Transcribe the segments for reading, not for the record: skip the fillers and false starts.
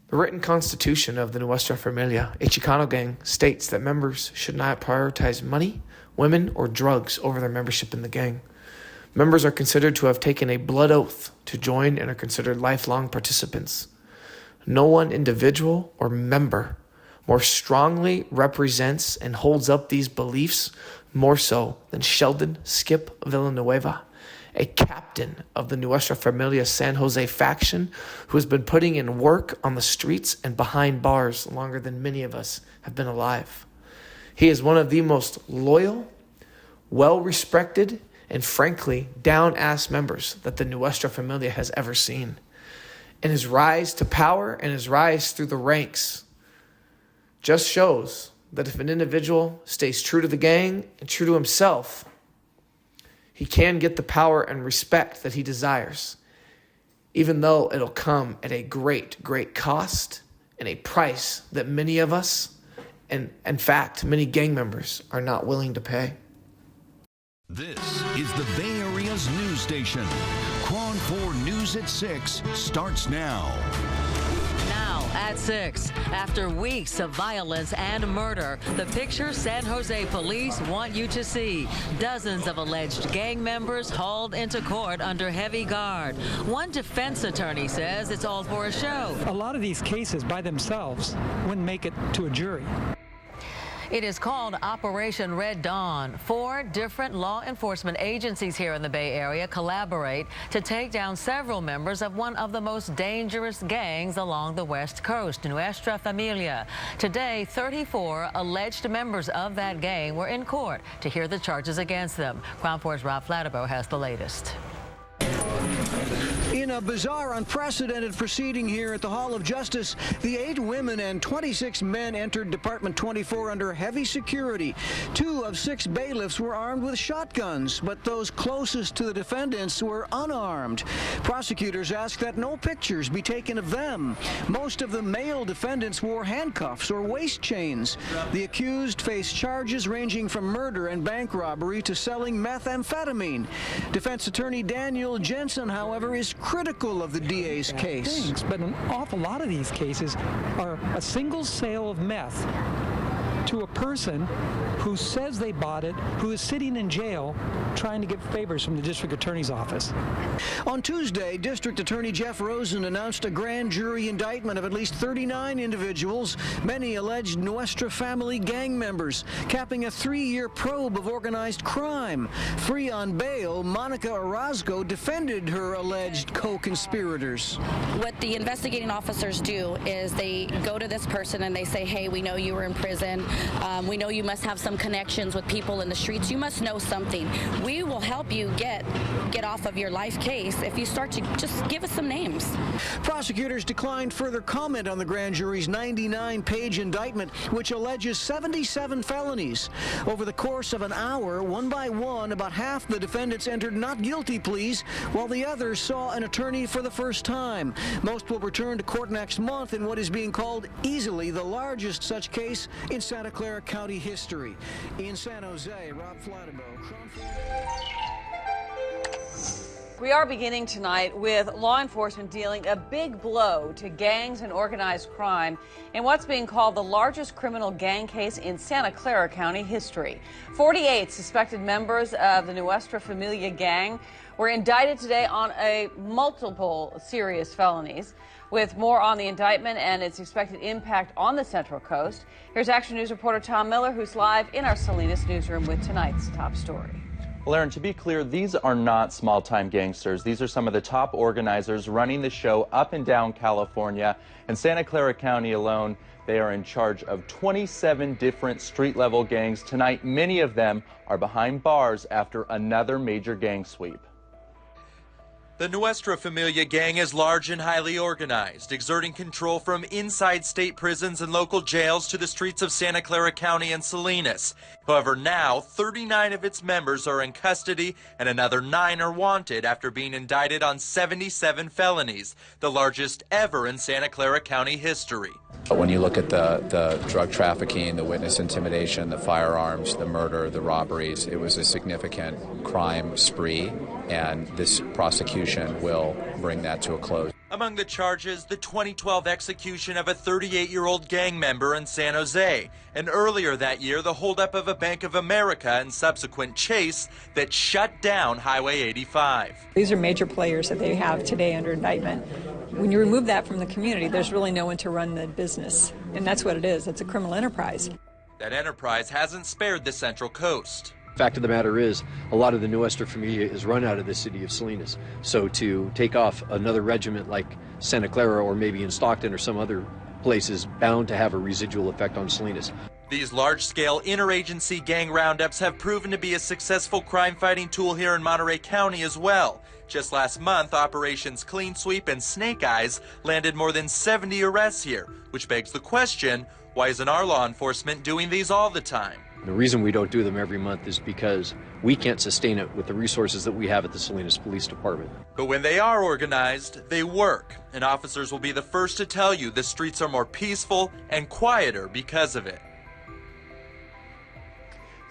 The written constitution of the Nuestra Familia, a Chicano gang, states that members should not prioritize money, women, or drugs over their membership in the gang. Members are considered to have taken a blood oath to join and are considered lifelong participants. No one individual or member more strongly represents and holds up these beliefs more so than Sheldon "Skip" Villanueva, a captain of the Nuestra Familia San Jose faction who has been putting in work on the streets and behind bars longer than many of us have been alive. He is one of the most loyal, well-respected, and frankly, down-ass members that the Nuestra Familia has ever seen. And his rise to power and his rise through the ranks just shows that if an individual stays true to the gang and true to himself, he can get the power and respect that he desires, even though it'll come at a great, great cost and a price that many of us, and in fact, many gang members, are not willing to pay. This is the Bay Area's news station. Quan 4 News at 6 starts now. Now at 6, after weeks of violence and murder, the picture San Jose police want you to see. Dozens of alleged gang members hauled into court under heavy guard. One defense attorney says it's all for a show. A lot of these cases by themselves wouldn't make it to a jury. It is called Operation Red Dawn. 4 different law enforcement agencies here in the Bay Area collaborate to take down several members of one of the most dangerous gangs along the West Coast, Nuestra Familia. Today, 34 alleged members of that gang were in court to hear the charges against them. Crown 4's Rob Flatabo has the latest. In a bizarre, unprecedented proceeding here at the Hall of Justice, the 8 women and 26 men entered Department 24 under heavy security. 2 of 6 bailiffs were armed with shotguns, but those closest to the defendants were unarmed. Prosecutors asked that no pictures be taken of them. Most of the male defendants wore handcuffs or waist chains. The accused faced charges ranging from murder and bank robbery to selling methamphetamine. Defense attorney Daniel Jensen, however, is critical of the DA's case. But an awful lot of these cases are a single sale of meth to a person who says they bought it, who is sitting in jail trying to get favors from the district attorney's office. On Tuesday, District Attorney Jeff Rosen announced a grand jury indictment of at least 39 individuals, many alleged Nuestra Family gang members, capping a 3-year probe of organized crime. Free on bail, Monica Orozco defended her alleged co-conspirators. What the investigating officers do is they go to this person and they say, hey, we know you were in prison. We know you must have some connections with people in the streets. You must know something. We will help you get off of your life case if you start to just give us some names. Prosecutors declined further comment on the grand jury's 99-page indictment, which alleges 77 felonies. Over the course of an hour, one by one, about half the defendants entered not guilty pleas, while the others saw an attorney for the first time. Most will return to court next month in what is being called easily the largest such case in Santa Clara County history. In San Jose, Rob Flatabo. We are beginning tonight with law enforcement dealing a big blow to gangs and organized crime in what's being called the largest criminal gang case in Santa Clara County history. 48 suspected members of the Nuestra Familia gang were indicted today on multiple serious felonies. With more on the indictment and its expected impact on the Central Coast, here's Action News reporter Tom Miller, who's live in our Salinas newsroom with tonight's top story. Well, Aaron, to be clear, these are not small-time gangsters. These are some of the top organizers running the show up and down California. In Santa Clara County alone, they are in charge of 27 different street-level gangs. Tonight, many of them are behind bars after another major gang sweep. The Nuestra Familia gang is large and highly organized, exerting control from inside state prisons and local jails to the streets of Santa Clara County and Salinas. However, now 39 of its members are in custody and another 9 are wanted after being indicted on 77 felonies, the largest ever in Santa Clara County history. When you look at the drug trafficking, the witness intimidation, the firearms, the murder, the robberies, it was a significant crime spree, and this prosecution will bring that to a close. Among the charges, the 2012 execution of a 38-year-old gang member in San Jose, and earlier that year, the holdup of a Bank of America and subsequent chase that shut down Highway 85. These are major players that they have today under indictment. When you remove that from the community, there's really no one to run the business, and that's what it is. It's a criminal enterprise. That enterprise hasn't spared the Central Coast. Fact of the matter is, a lot of the Nuestra Familia is run out of the city of Salinas. So to take off another regiment like Santa Clara or maybe in Stockton or some other place is bound to have a residual effect on Salinas. These large-scale interagency gang roundups have proven to be a successful crime-fighting tool here in Monterey County as well. Just last month, Operations Clean Sweep and Snake Eyes landed more than 70 arrests here, which begs the question, why isn't our law enforcement doing these all the time? The reason we don't do them every month is because we can't sustain it with the resources that we have at the Salinas Police Department. But when they are organized, they work, and officers will be the first to tell you the streets are more peaceful and quieter because of it.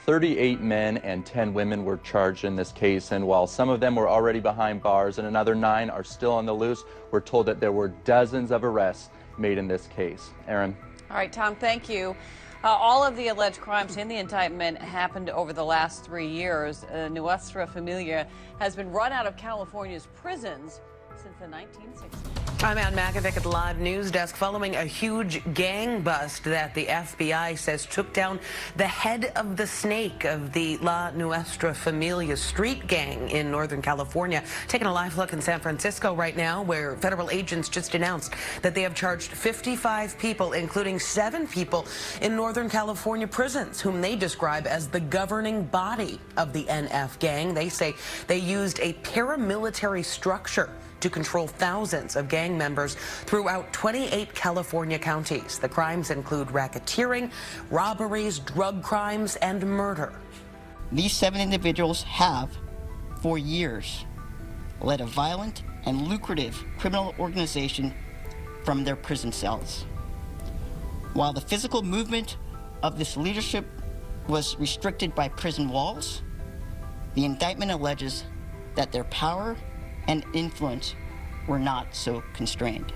38 men and 10 women were charged in this case, and while some of them were already behind bars and another 9 are still on the loose, we're told that there were dozens of arrests made in this case. Aaron? All right, Tom, thank you. All of the alleged crimes in the indictment happened over the last 3 years. Nuestra Familia has been run out of California's prisons since the 1960s. I'm Ann Makovic at the Live News Desk. Following a huge gang bust that the FBI says took down the head of the snake of the La Nuestra Familia street gang in Northern California. Taking a live look in San Francisco right now, where federal agents just announced that they have charged 55 people, including 7 people in Northern California prisons, whom they describe as the governing body of the NF gang. They say they used a paramilitary structure to control thousands of gang members throughout 28 California counties. The crimes include racketeering, robberies, drug crimes, and murder. These 7 individuals have, for years, led a violent and lucrative criminal organization from their prison cells. While the physical movement of this leadership was restricted by prison walls, the indictment alleges that their power and influence were not so constrained.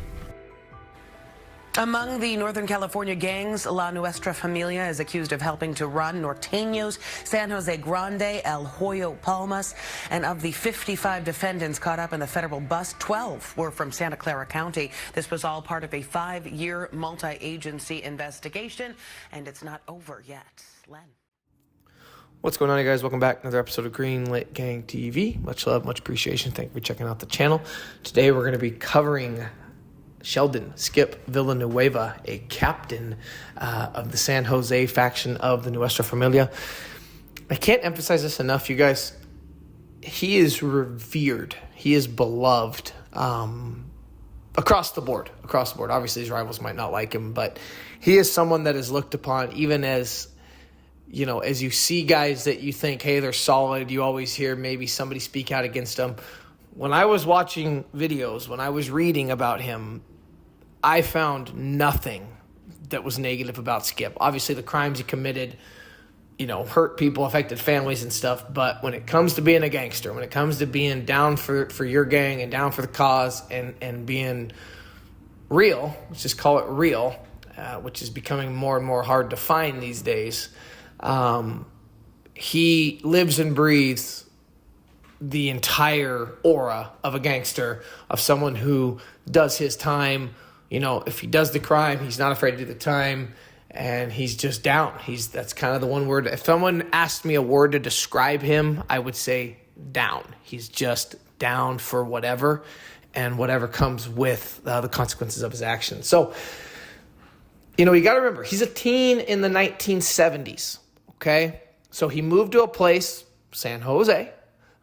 Among the Northern California gangs, La Nuestra Familia is accused of helping to run Norteños, San Jose Grande, El Hoyo Palmas, and of the 55 defendants caught up in the federal bust, 12 were from Santa Clara County. This was all part of a 5-year multi-agency investigation, and it's not over yet. Len. What's going on, you guys? Welcome back. Another episode of Greenlit Gang TV. Much love, much appreciation. Thank you for checking out the channel. Today, we're going to be covering Sheldon Skip Villanueva, a captain of the San Jose faction of the Nuestra Familia. I can't emphasize this enough, you guys. He is revered. He is beloved across the board. Obviously, his rivals might not like him, but he is someone that is looked upon even as, you know, as you see guys that you think, hey, they're solid, you always hear maybe somebody speak out against them. When I was watching videos, when I was reading about him, I found nothing that was negative about Skip. Obviously, the crimes he committed, you know, hurt people, affected families and stuff. But when it comes to being a gangster, when it comes to being down for your gang and down for the cause and being real, let's just call it real, which is becoming more and more hard to find these days. He lives and breathes the entire aura of a gangster, of someone who does his time. You know, if he does the crime, he's not afraid to do the time, and he's just down. That's kind of the one word. If someone asked me a word to describe him, I would say down. He's just down for whatever, and whatever comes with the consequences of his actions. So, you know, you got to remember, he's a teen in the 1970s. Okay, so he moved to a place, San Jose,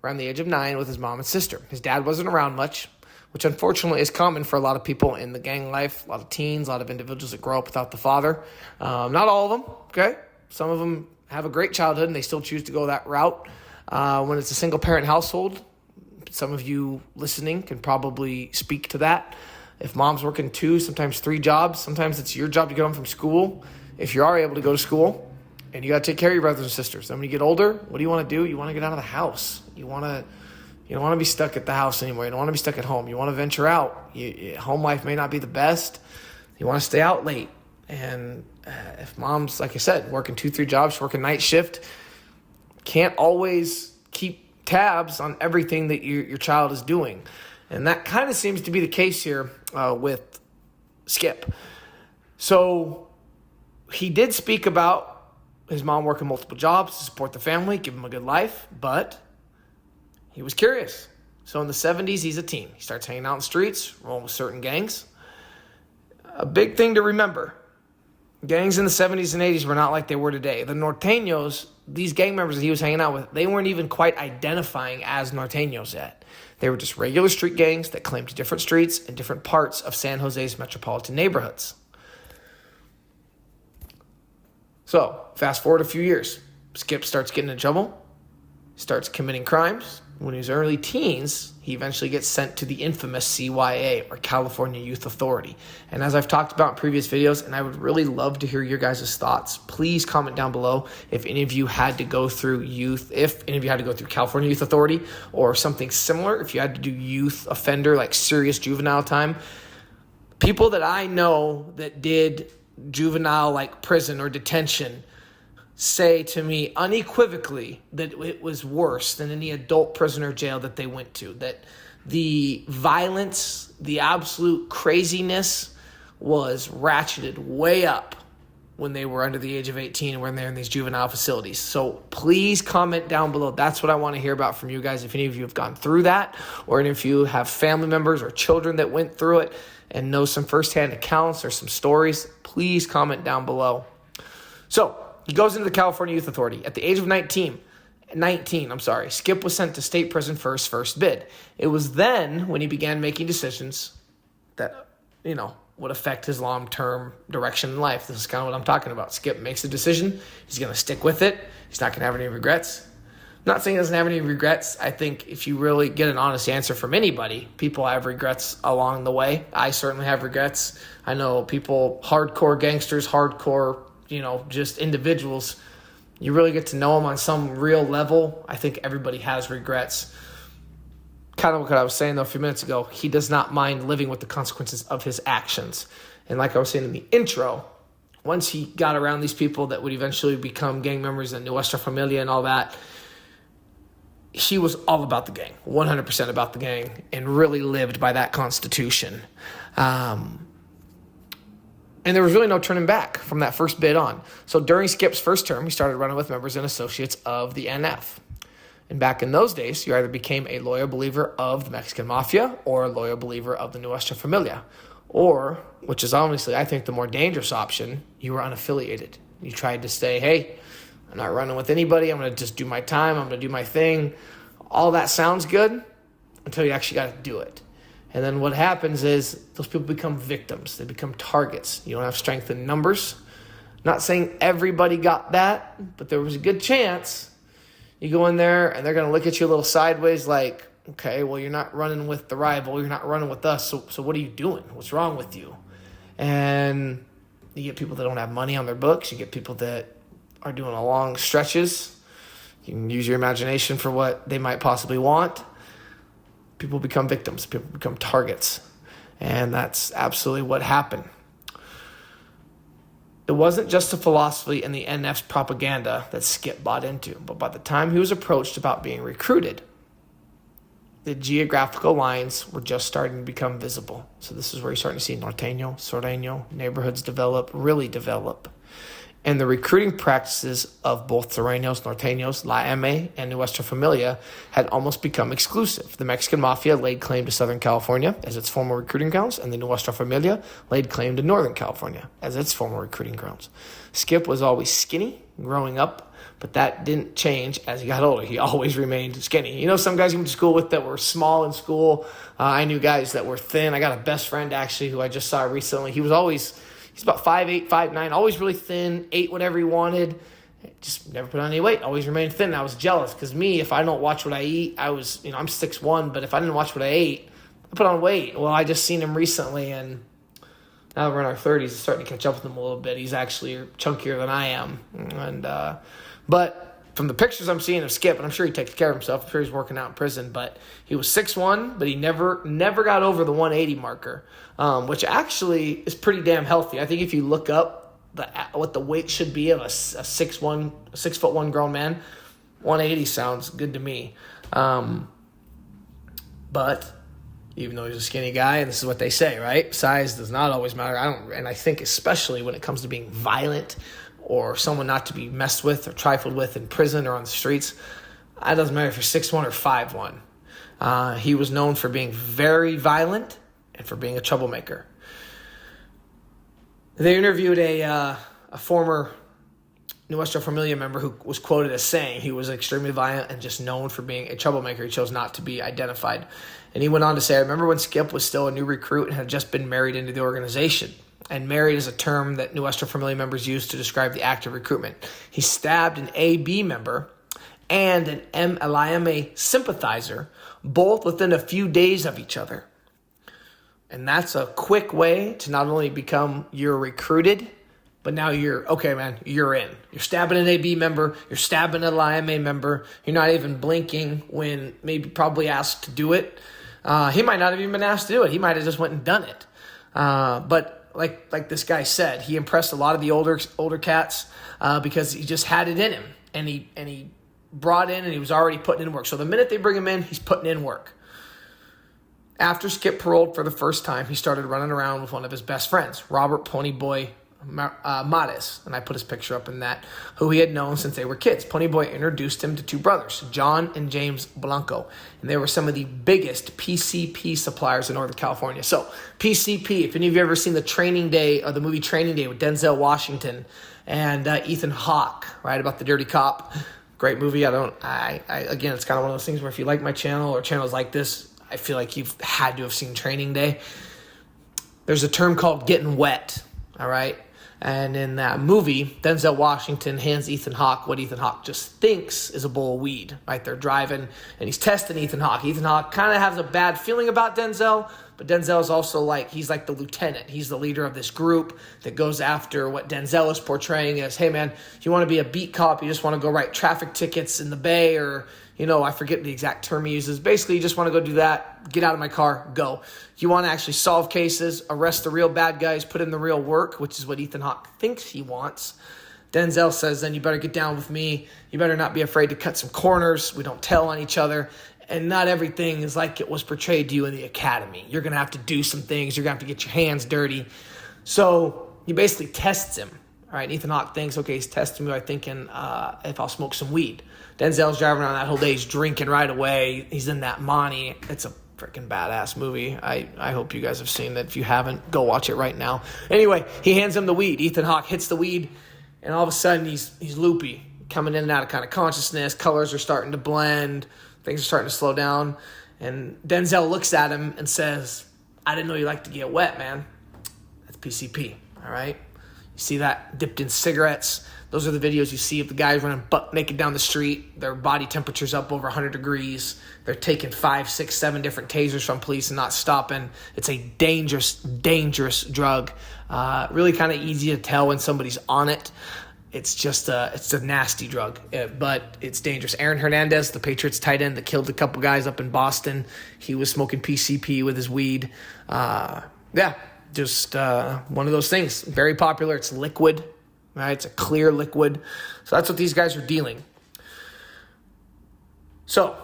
around the age of 9 with his mom and sister. His dad wasn't around much, which unfortunately is common for a lot of people in the gang life, a lot of teens, a lot of individuals that grow up without the father. Not all of them, okay? Some of them have a great childhood and they still choose to go that route. When it's a single-parent household, some of you listening can probably speak to that. If mom's working 2, sometimes 3 jobs, sometimes it's your job to get home from school, if you are able to go to school. And you got to take care of your brothers and sisters. Then when you get older, what do you want to do? You want to get out of the house. You want to, You don't want to be stuck at the house anymore. You don't want to be stuck at home. You want to venture out. Home life may not be the best. You want to stay out late. And if mom's, like I said, working 2-3 jobs, working night shift, can't always keep tabs on everything that your child is doing. And that kind of seems to be the case here with Skip. So he did speak about his mom working multiple jobs to support the family, give him a good life, but he was curious. So in the 70s, he's a teen. He starts hanging out in the streets, rolling with certain gangs. A big thing to remember, gangs in the 70s and 80s were not like they were today. The Norteños, these gang members that he was hanging out with, they weren't even quite identifying as Norteños yet. They were just regular street gangs that claimed different streets and different parts of San Jose's metropolitan neighborhoods. So, fast forward a few years. Skip starts getting in trouble, starts committing crimes. When he was early teens, he eventually gets sent to the infamous CYA, or California Youth Authority. And as I've talked about in previous videos, and I would really love to hear your guys' thoughts, please comment down below if any of you had to go through California Youth Authority or something similar, if you had to do youth offender, like serious juvenile time. People that I know that did juvenile, like prison or detention, say to me unequivocally that it was worse than any adult prison or jail that they went to. That the violence, the absolute craziness was ratcheted way up when they were under the age of 18 and when they're in these juvenile facilities. So please comment down below. That's what I want to hear about from you guys. If any of you have gone through that, or if you have family members or children that went through it and know some firsthand accounts or some stories, please comment down below. So he goes into the California Youth Authority. At the age of 19, Skip was sent to state prison for his first bid. It was then when he began making decisions that, would affect his long-term direction in life. This is kind of what I'm talking about. Skip makes a decision. He's going to stick with it. He's not going to have any regrets. I'm not saying he doesn't have any regrets. I think if you really get an honest answer from anybody, people have regrets along the way. I certainly have regrets. I know people, hardcore gangsters, just individuals, you really get to know them on some real level. I think everybody has regrets. Kind of what I was saying, though, a few minutes ago, he does not mind living with the consequences of his actions. And like I was saying in the intro, once he got around these people that would eventually become gang members in Nuestra Familia and all that, he was all about the gang, 100% about the gang, and really lived by that constitution. And there was really no turning back from that first bid on. So during Skip's first term, he started running with members and associates of the NF. And back in those days, you either became a loyal believer of the Mexican Mafia or a loyal believer of the Nuestra Familia. Or, which is honestly, I think, the more dangerous option, you were unaffiliated. You tried to say, hey, I'm not running with anybody. I'm going to just do my time. I'm going to do my thing. All that sounds good until you actually got to do it. And then what happens is those people become victims. They become targets. You don't have strength in numbers. Not saying everybody got that, but there was a good chance. You go in there and they're going to look at you a little sideways like, okay, well, you're not running with the rival. You're not running with us. So what are you doing? What's wrong with you? And you get people that don't have money on their books. You get people that are doing long stretches. You can use your imagination for what they might possibly want. People become victims. People become targets. And that's absolutely what happened. It wasn't just the philosophy and the NF's propaganda that Skip bought into, but by the time he was approached about being recruited, the geographical lines were just starting to become visible. So this is where you're starting to see Norteño, Sureño, neighborhoods really develop. And the recruiting practices of both Sureños, Norteños, La M, and Nuestra Familia had almost become exclusive. The Mexican Mafia laid claim to Southern California as its former recruiting grounds, and the Nuestra Familia laid claim to Northern California as its former recruiting grounds. Skip was always skinny growing up, but that didn't change as he got older. He always remained skinny. Some guys you went to school with that were small in school. I knew guys that were thin. I got a best friend, actually, who I just saw recently. He's about 5'8", 5'9", always really thin, ate whatever he wanted, just never put on any weight, always remained thin. I was jealous because me, if I don't watch what I eat, I'm 6'1", but if I didn't watch what I ate, I put on weight. Well, I just seen him recently, and now that we're in our 30s, it's starting to catch up with him a little bit. He's actually chunkier than I am. But from the pictures I'm seeing of Skip, and I'm sure he takes care of himself. I'm sure he's working out in prison, but he was 6'1", but he never got over the 180 marker, which actually is pretty damn healthy. I think if you look up what the weight should be of a 6'1" grown man, 180 sounds good to me. But even though he's a skinny guy, and this is what they say, right? Size does not always matter. And I think especially when it comes to being violent or someone not to be messed with or trifled with in prison or on the streets, it doesn't matter if you're 6'1" or 5'1". He was known for being very violent and for being a troublemaker. They interviewed a former Nuestra Familia member who was quoted as saying he was extremely violent and just known for being a troublemaker. He chose not to be identified. And he went on to say, I remember when Skip was still a new recruit and had just been married into the organization. And married is a term that Nuestra Familia members use to describe the act of recruitment. He stabbed an AB member and an MLIMA sympathizer, both within a few days of each other. And that's a quick way to not only become you're recruited, but now you're, okay, man, you're in. You're stabbing an AB member. You're stabbing an LIMA member. You're not even blinking when maybe probably asked to do it. He might not have even been asked to do it. He might have just went and done it. But like this guy said, he impressed a lot of the older cats because he just had it in him. And he brought in and he was already putting in work. So the minute they bring him in, he's putting in work. After Skip paroled for the first time, he started running around with one of his best friends, Robert Ponyboy Mares, and I put his picture up in that, who he had known since they were kids. Ponyboy introduced him to two brothers, John and James Blanco, and they were some of the biggest PCP suppliers in Northern California. So PCP, if any of you have ever seen the Training Day or the movie Training Day with Denzel Washington and Ethan Hawke, right, about the dirty cop, great movie. Again, it's kind of one of those things where if you like my channel or channels like this, I feel like you've had to have seen Training Day. There's a term called getting wet, all right? And in that movie, Denzel Washington hands Ethan Hawke what Ethan Hawke just thinks is a bowl of weed, right? They're driving, and he's testing Ethan Hawke. Ethan Hawke kind of has a bad feeling about Denzel, but Denzel is also he's like the lieutenant. He's the leader of this group that goes after what Denzel is portraying as, hey, man, you want to be a beat cop, you just want to go write traffic tickets in the Bay, or, I forget the exact term he uses. Basically, you just want to go do that, get out of my car, go. You want to actually solve cases, arrest the real bad guys, put in the real work, which is what Ethan Hawke thinks he wants. Denzel says, then you better get down with me. You better not be afraid to cut some corners. We don't tell on each other. And not everything is like it was portrayed to you in the academy. You're going to have to do some things. You're going to have to get your hands dirty. So he basically tests him. All right, Ethan Hawke thinks, okay, he's testing me by thinking if I'll smoke some weed. Denzel's driving around that whole day. He's drinking right away. He's in that Monty. It's a freaking badass movie. I hope you guys have seen that. If you haven't, go watch it right now. Anyway, he hands him the weed. Ethan Hawke hits the weed, and all of a sudden he's loopy, coming in and out of kind of consciousness. Colors are starting to blend. Things are starting to slow down. And Denzel looks at him and says, I didn't know you liked to get wet, man. That's PCP, all right? You see that dipped in cigarettes. Those are the videos you see of the guys running butt naked down the street. Their body temperature's up over 100 degrees. They're taking 5, 6, 7 different tasers from police and not stopping. It's a dangerous, dangerous drug. Really kind of easy to tell when somebody's on it. It's a nasty drug, but it's dangerous. Aaron Hernandez, the Patriots tight end that killed a couple guys up in Boston, he was smoking PCP with his weed. Just one of those things. Very popular. It's liquid, right? It's a clear liquid. So that's what these guys are dealing. So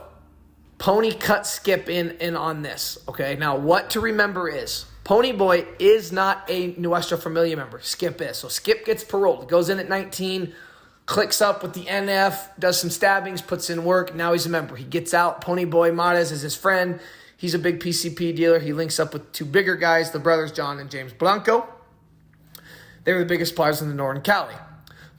Pony cut Skip in on this, okay? Now, what to remember is Ponyboy is not a Nuestra Familia member. Skip is. So Skip gets paroled. He goes in at 19, clicks up with the NF, does some stabbings, puts in work. Now he's a member. He gets out. Ponyboy Mares is his friend. He's a big PCP dealer. He links up with two bigger guys, the brothers John and James Blanco. They were the biggest suppliers in the Northern Cali.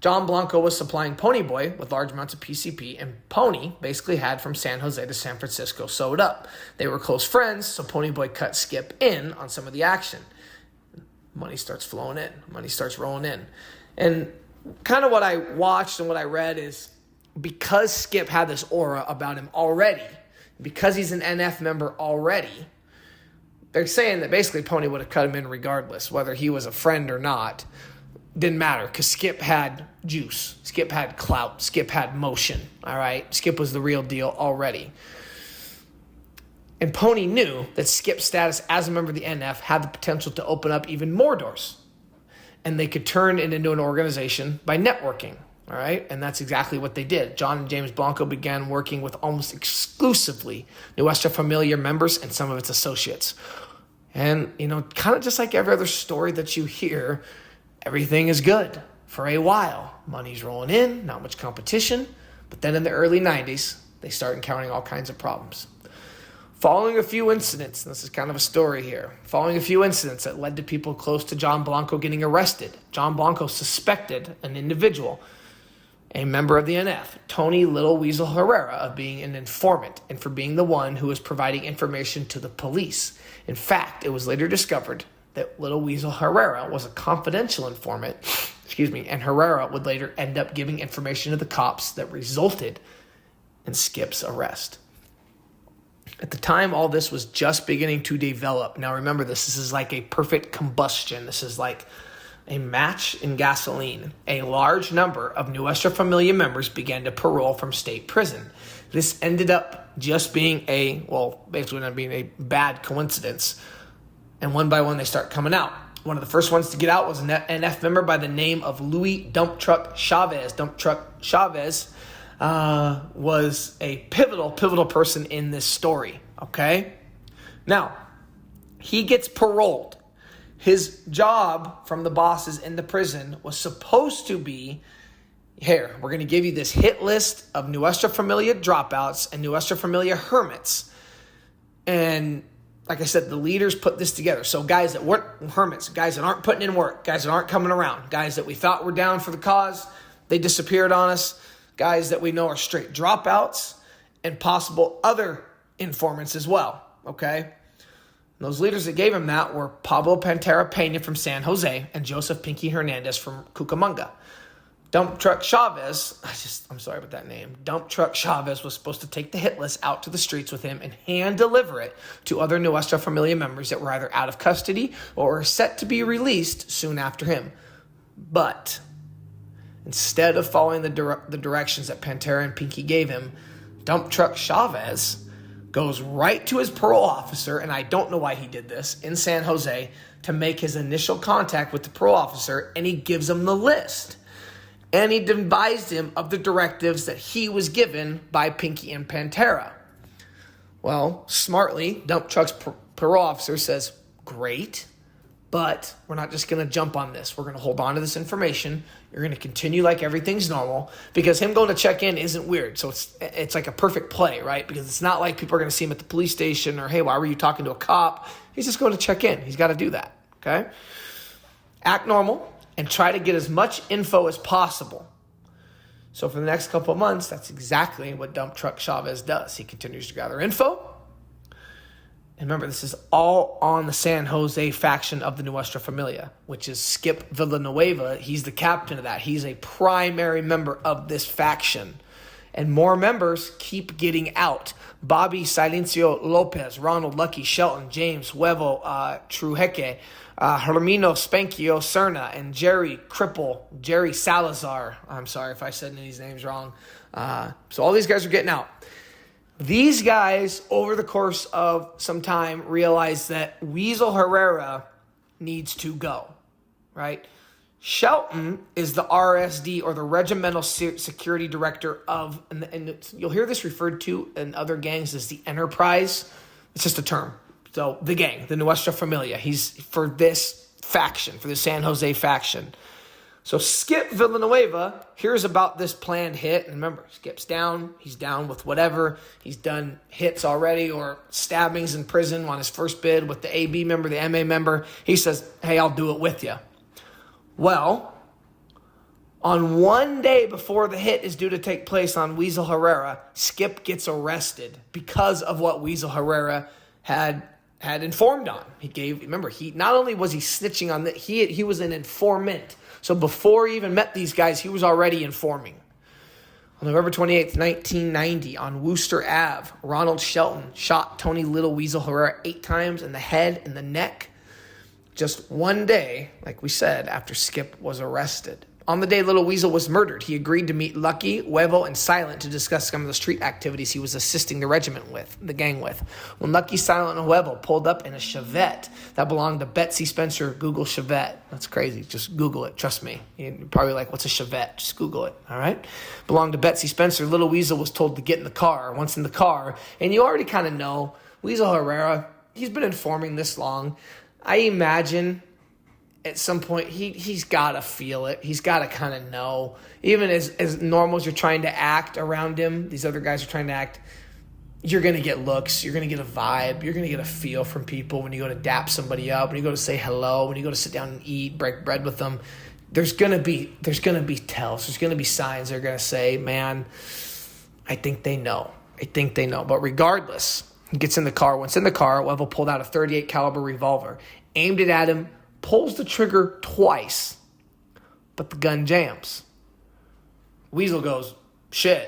John Blanco was supplying Ponyboy with large amounts of PCP, and Pony basically had from San Jose to San Francisco sewed up. They were close friends, so Ponyboy cut Skip in on some of the action. Money starts flowing in. Money starts rolling in. And kind of what I watched and what I read is because Skip had this aura about him already, because he's an NF member already, they're saying that basically Pony would have cut him in regardless, whether he was a friend or not. didn't matter because Skip had juice. Skip had clout. Skip had motion. All right. Skip was the real deal already. And Pony knew that Skip's status as a member of the NF had the potential to open up even more doors. And they could turn it into an organization by networking. All right. And that's exactly what they did. John and James Blanco began working with almost exclusively Nuestra Familia members and some of its associates. And, kind of just like every other story that you hear, everything is good for a while. Money's rolling in, not much competition. But then in the early 90s, they start encountering all kinds of problems. Following a few incidents, and this is kind of a story here, following a few incidents that led to people close to John Blanco getting arrested, John Blanco suspected an individual, a member of the NF, Tony Little Weasel Herrera, of being an informant and for being the one who was providing information to the police. In fact, it was later discovered that Little Weasel Herrera was a confidential informant, and Herrera would later end up giving information to the cops that resulted in Skip's arrest. At the time, all this was just beginning to develop. Now remember this is like a perfect combustion. This is like a match in gasoline. A large number of Nuestra Familia members began to parole from state prison. This ended up just being basically not being a bad coincidence. And one by one, they start coming out. One of the first ones to get out was an NF member by the name of Louis Dump Truck Chavez. Dump Truck Chavez was a pivotal person in this story, okay? Now, he gets paroled. His job from the bosses in the prison was supposed to be, here, we're going to give you this hit list of Nuestra Familia dropouts and Nuestra Familia hermits. And like I said, the leaders put this together. So guys that weren't hermits, guys that aren't putting in work, guys that aren't coming around, guys that we thought were down for the cause, they disappeared on us, guys that we know are straight dropouts, and possible other informants as well, okay? And those leaders that gave him that were Pablo Pantera Pena from San Jose and Joseph Pinky Hernandez from Cucamonga. Dump Truck Chavez, I'm sorry about that name. Dump Truck Chavez was supposed to take the hit list out to the streets with him and hand deliver it to other Nuestra Familia members that were either out of custody or were set to be released soon after him. But instead of following the directions that Pantera and Pinky gave him, Dump Truck Chavez goes right to his parole officer, and I don't know why he did this, in San Jose, to make his initial contact with the parole officer, and he gives him the list. And he advised him of the directives that he was given by Pinky and Pantera. Well, smartly, Dump Truck's parole officer says, great, but we're not just going to jump on this. We're going to hold on to this information. You're going to continue like everything's normal, because him going to check in isn't weird. So it's like a perfect play, right? Because it's not like people are going to see him at the police station or, hey, why were you talking to a cop? He's just going to check in. He's got to do that, okay? Act normal and try to get as much info as possible. So for the next couple of months, that's exactly what Dump Truck Chavez does. He continues to gather info. And remember, this is all on the San Jose faction of the Nuestra Familia, which is Skip Villanueva. He's the captain of that. He's a primary member of this faction. And more members keep getting out. Bobby Silencio Lopez, Ronald Lucky Shelton, James Huevo Trujeke, Hermino Spankio Cerna, and Jerry Salazar. I'm sorry if I said any of these names wrong. So all these guys are getting out. These guys, over the course of some time, realize that Weasel Herrera needs to go, right? Shelton is the RSD, or the Regimental Security Director of, and you'll hear this referred to in other gangs as the Enterprise. It's just a term. So the gang, the Nuestra Familia, he's for this faction, for the San Jose faction. So Skip Villanueva hears about this planned hit, and remember, Skip's down. He's down with whatever. He's done hits already or stabbings in prison on his first bid with the AB member, the MA member. He says, hey, I'll do it with you. Well, on one day before the hit is due to take place on Weasel Herrera, Skip gets arrested because of what Weasel Herrera had informed on. He not only was he snitching on that, he was an informant. So before he even met these guys, he was already informing. On November 28th, 1990, on Wooster Ave, Ronald Shelton shot Tony Little Weasel Herrera 8 times in the head and the neck. just one day, like we said, after Skip was arrested. On the day Little Weasel was murdered, he agreed to meet Lucky, Huevo, and Silent to discuss some of the street activities he was assisting the gang with. When Lucky, Silent, and Huevo pulled up in a Chevette that belonged to Betsy Spencer, Google Chevette. That's crazy. Just Google it. Trust me. You're probably like, what's a Chevette? Just Google it. All right? Belonged to Betsy Spencer. Little Weasel was told to get in the car. Once in the car, and you already kind of know, Weasel Herrera, he's been informing this long. I imagine at some point, he's got to feel it. He's got to kind of know. Even as normal as you're trying to act around him, these other guys are trying to act, you're going to get looks. You're going to get a vibe. You're going to get a feel from people when you go to dap somebody up, when you go to say hello, when you go to sit down and eat, break bread with them. There's going to be tells. There's going to be signs they're going to say, man, I think they know. But regardless, he gets in the car. Once in the car, Huevo pulled out a .38 caliber revolver, aimed it at him, pulls the trigger twice, but the gun jams. Weasel goes, shit,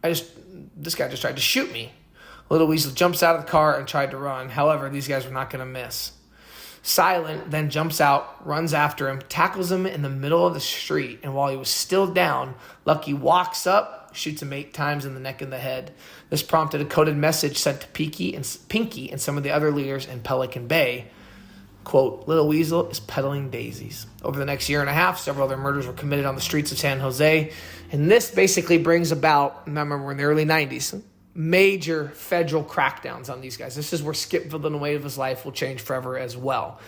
this guy just tried to shoot me. Little Weasel jumps out of the car and tried to run. However, these guys were not going to miss. Silent then jumps out, runs after him, tackles him in the middle of the street, and while he was still down, Lucky walks up, shoots him 8 times in the neck and the head. This prompted a coded message sent to Pinky and some of the other leaders in Pelican Bay. Quote, Little Weasel is peddling daisies. Over the next year and a half, several other murders were committed on the streets of San Jose. And this basically brings about, remember, we're in the early 90s, major federal crackdowns on these guys. This is where Skip Villanueva's life will change forever as well.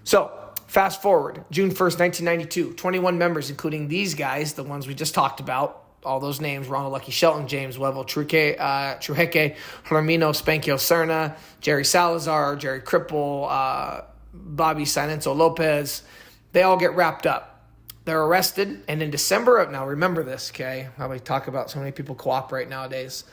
So, fast forward, June 1st, 1992, 21 members, including these guys, the ones we just talked about, all those names, Ronald Lucky Shelton, James Huevo Trujeke, Hermino Spankio Serna, Jerry Salazar, Jerry Cripple, Bobby Silenzo Lopez, they all get wrapped up. They're arrested, and in December of, now remember this, okay, how we talk about so many people cooperate nowadays.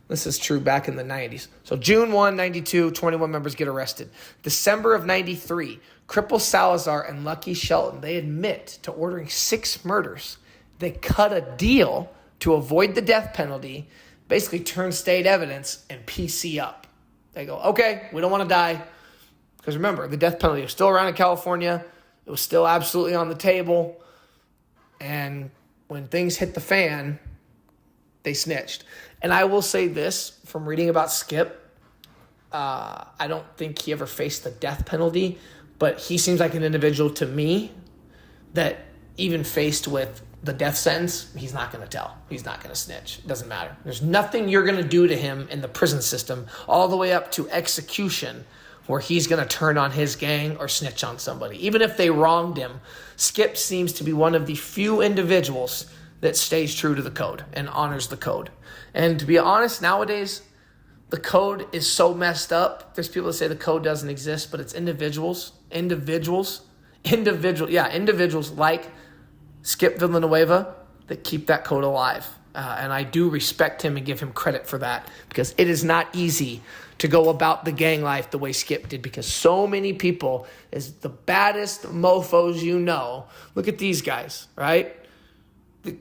This is true back in the 90s. So June 1, 92, 21 members get arrested. December of 93, Cripple Salazar and Lucky Shelton, they admit to ordering 6 murders. They cut a deal to avoid the death penalty, basically turn state evidence and PC up. They go, okay, we don't want to die. Because remember, the death penalty was still around in California. It was still absolutely on the table. And when things hit the fan, they snitched. And I will say this, from reading about Skip, I don't think he ever faced the death penalty, but he seems like an individual to me that even faced with the death sentence, he's not going to tell. He's not going to snitch. It doesn't matter. There's nothing you're going to do to him in the prison system all the way up to execution where he's going to turn on his gang or snitch on somebody. Even if they wronged him, Skip seems to be one of the few individuals that stays true to the code and honors the code. And to be honest, nowadays, the code is so messed up. There's people that say the code doesn't exist, but it's individuals like Skip Villanueva that keep that code alive. And I do respect him and give him credit for that, because it is not easy to go about the gang life the way Skip did, because so many people is the baddest mofos you know. Look at these guys, right? The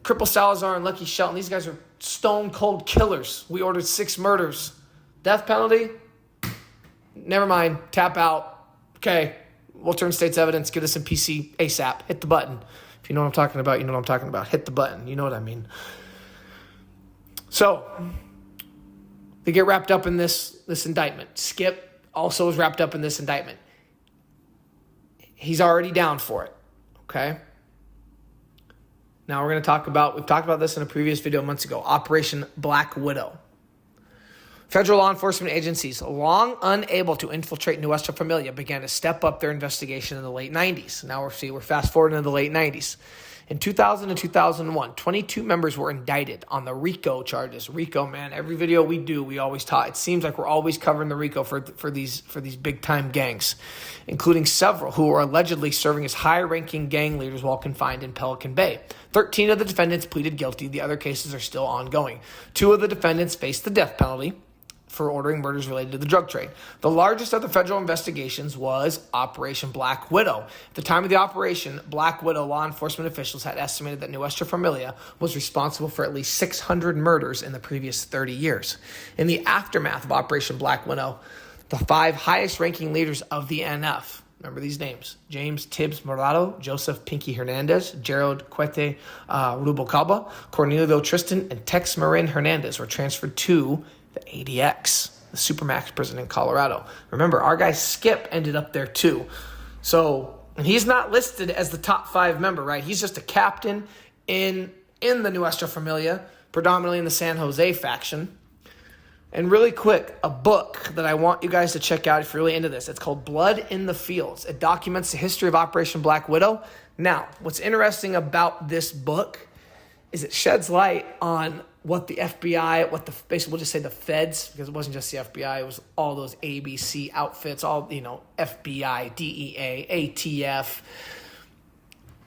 Cripple Salazar and Lucky Shelton, these guys are stone cold killers. We ordered 6 murders. Death penalty? Never mind. Tap out. Okay, we'll turn state's evidence, get us in PC ASAP. Hit the button. If you know what I'm talking about, you know what I'm talking about. Hit the button. You know what I mean. So, they get wrapped up in this indictment. Skip also is wrapped up in this indictment. He's already down for it, okay? Now we've talked about this in a previous video months ago, Operation Black Widow. Federal law enforcement agencies, long unable to infiltrate Nuestra Familia, began to step up their investigation in the late 90s. Now we're fast forwarding to the late 90s. In 2000 and 2001, 22 members were indicted on the RICO charges. RICO, man, every video we do, we always talk. It seems like we're always covering the RICO for these big-time gangs, including several who were allegedly serving as high-ranking gang leaders while confined in Pelican Bay. 13 of the defendants pleaded guilty. The other cases are still ongoing. 2 of the defendants faced the death penalty for ordering murders related to the drug trade. The largest of the federal investigations was Operation Black Widow. At the time of the operation, Black Widow law enforcement officials had estimated that Nuestra Familia was responsible for at least 600 murders in the previous 30 years. In the aftermath of Operation Black Widow, the 5 highest-ranking leaders of the NF, Remember these names: James Tibbs Morado, Joseph Pinky Hernandez, Gerald Cuete Rubalcaba, Cornelio Tristan, and Tex Marin Hernandez were transferred to the ADX, the Supermax prison in Colorado. Remember, our guy Skip ended up there too. So, and he's not listed as the top 5 member, right? He's just a captain in the Nuestra Familia, predominantly in the San Jose faction. And really quick, a book that I want you guys to check out if you're really into this. It's called Blood in the Fields. It documents the history of Operation Black Widow. Now, what's interesting about this book is it sheds light on what the FBI, basically we'll just say the feds, because it wasn't just the FBI, it was all those ABC outfits, all, FBI, DEA, ATF.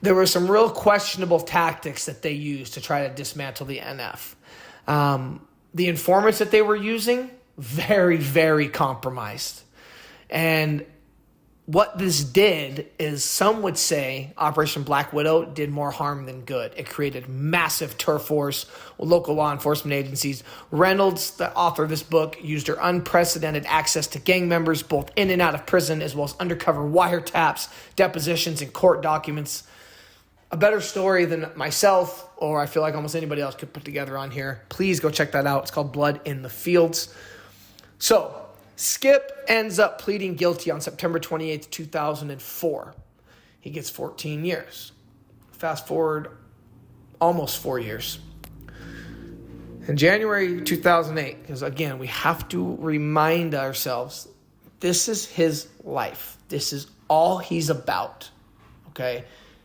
There were some real questionable tactics that they used to try to dismantle the NF. The informants that they were using, very, very compromised. And what this did is, some would say Operation Black Widow did more harm than good. It created massive turf wars with local law enforcement agencies. Reynolds, the author of this book, used her unprecedented access to gang members both in and out of prison, as well as undercover wiretaps, depositions, and court documents. A better story than myself, or I feel like almost anybody else could put together on here. Please go check that out. It's called Blood in the Fields. So, Skip ends up pleading guilty on September 28th, 2004. He gets 14 years. Fast forward almost 4 years. In January 2008, because again, we have to remind ourselves, this is his life. This is all he's about, okay?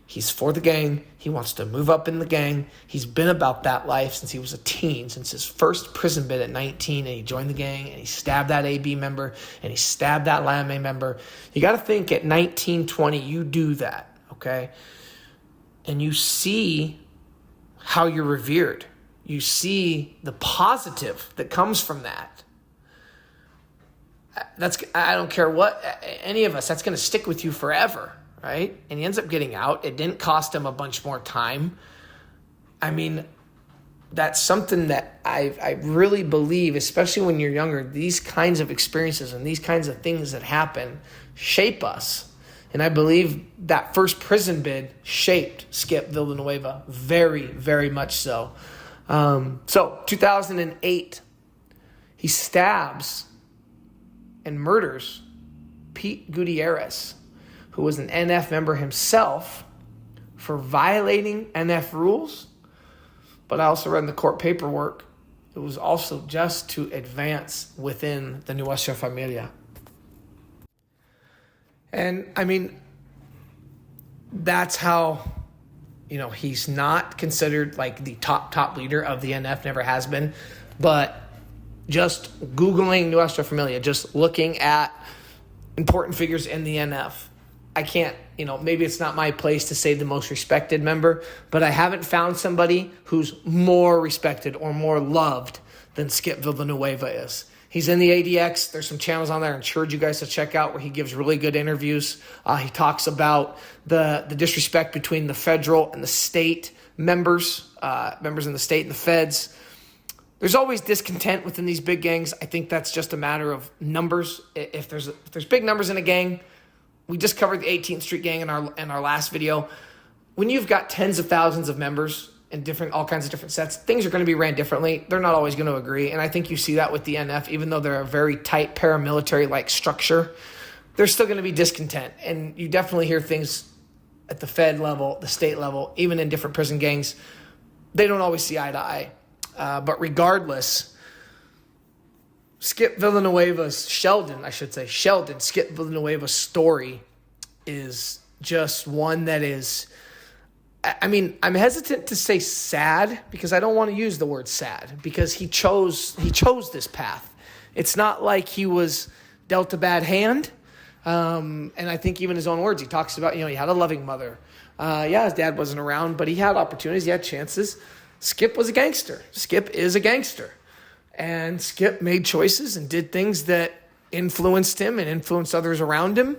He's for the gang. He wants to move up in the gang. He's been about that life since he was a teen, since his first prison bid at 19, and he joined the gang, and he stabbed that AB member, and he stabbed that LAME member. You got to think at 19, 20, you do that, okay? And you see how you're revered. You see the positive that comes from that. I don't care what, any of us, that's going to stick with you forever. Right? And he ends up getting out. It didn't cost him a bunch more time. I mean, that's something that I really believe, especially when you're younger, these kinds of experiences and these kinds of things that happen shape us. And I believe that first prison bid shaped Skip Villanueva very, very much so. So 2008, he stabs and murders Pete Gutierrez, who was an NF member himself, for violating NF rules. But I also read in the court paperwork, it was also just to advance within the Nuestra Familia. And I mean, that's how, he's not considered like the top leader of the NF, never has been. But just Googling Nuestra Familia, just looking at important figures in the NF, I can't, maybe it's not my place to say the most respected member, but I haven't found somebody who's more respected or more loved than Skip Villanueva is. He's in the ADX. There's some channels on there I encourage you guys to check out where he gives really good interviews. He talks about the disrespect between the federal and the state members in the state and the feds. There's always discontent within these big gangs. I think that's just a matter of numbers. If there's big numbers in a gang, we just covered the 18th Street Gang in our last video. When you've got tens of thousands of members in all kinds of different sets, things are going to be ran differently. They're not always going to agree, and I think you see that with the NF. Even though they're a very tight paramilitary-like structure, there's still going to be discontent, and you definitely hear things at the Fed level, the state level, even in different prison gangs. They don't always see eye to eye, but regardless, Skip Villanueva's Skip Villanueva's story is just one that is, I mean, I'm hesitant to say sad because I don't want to use the word sad because he chose this path. It's not like he was dealt a bad hand. And I think even his own words, he talks about, he had a loving mother. His dad wasn't around, but he had opportunities, he had chances. Skip was a gangster. Skip is a gangster. And Skip made choices and did things that influenced him and influenced others around him.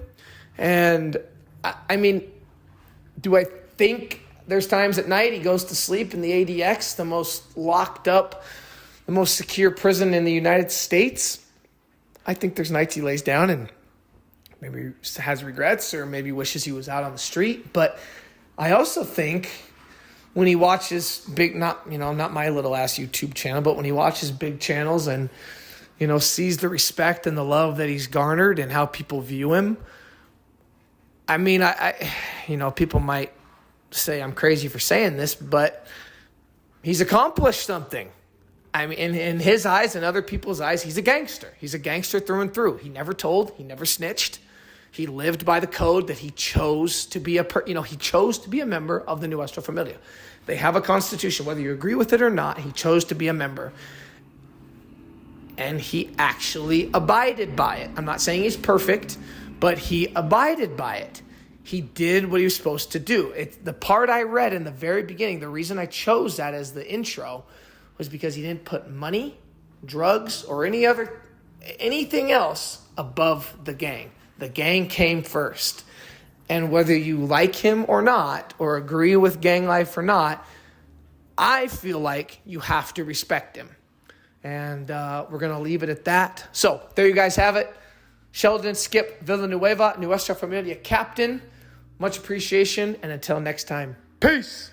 And I mean, do I think there's times at night he goes to sleep in the ADX, the most locked up, the most secure prison in the United States? I think there's nights he lays down and maybe has regrets or maybe wishes he was out on the street. But I also think when he watches not my little ass YouTube channel, but when he watches big channels and, sees the respect and the love that he's garnered and how people view him. I mean, people might say I'm crazy for saying this, but he's accomplished something. I mean, in his eyes and other people's eyes, he's a gangster. He's a gangster through and through. He never told. He never snitched. He lived by the code that he chose to be he chose to be a member of the Nuestra Familia. They have a constitution, whether you agree with it or not. He chose to be a member. And he actually abided by it. I'm not saying he's perfect, but he abided by it. He did what he was supposed to do. The part I read in the very beginning, the reason I chose that as the intro was because he didn't put money, drugs, or anything else above the gang. The gang came first. And whether you like him or not, or agree with gang life or not, I feel like you have to respect him. And we're going to leave it at that. So there you guys have it. Sheldon Skip Villanueva, Nuestra Familia captain. Much appreciation. And until next time, peace.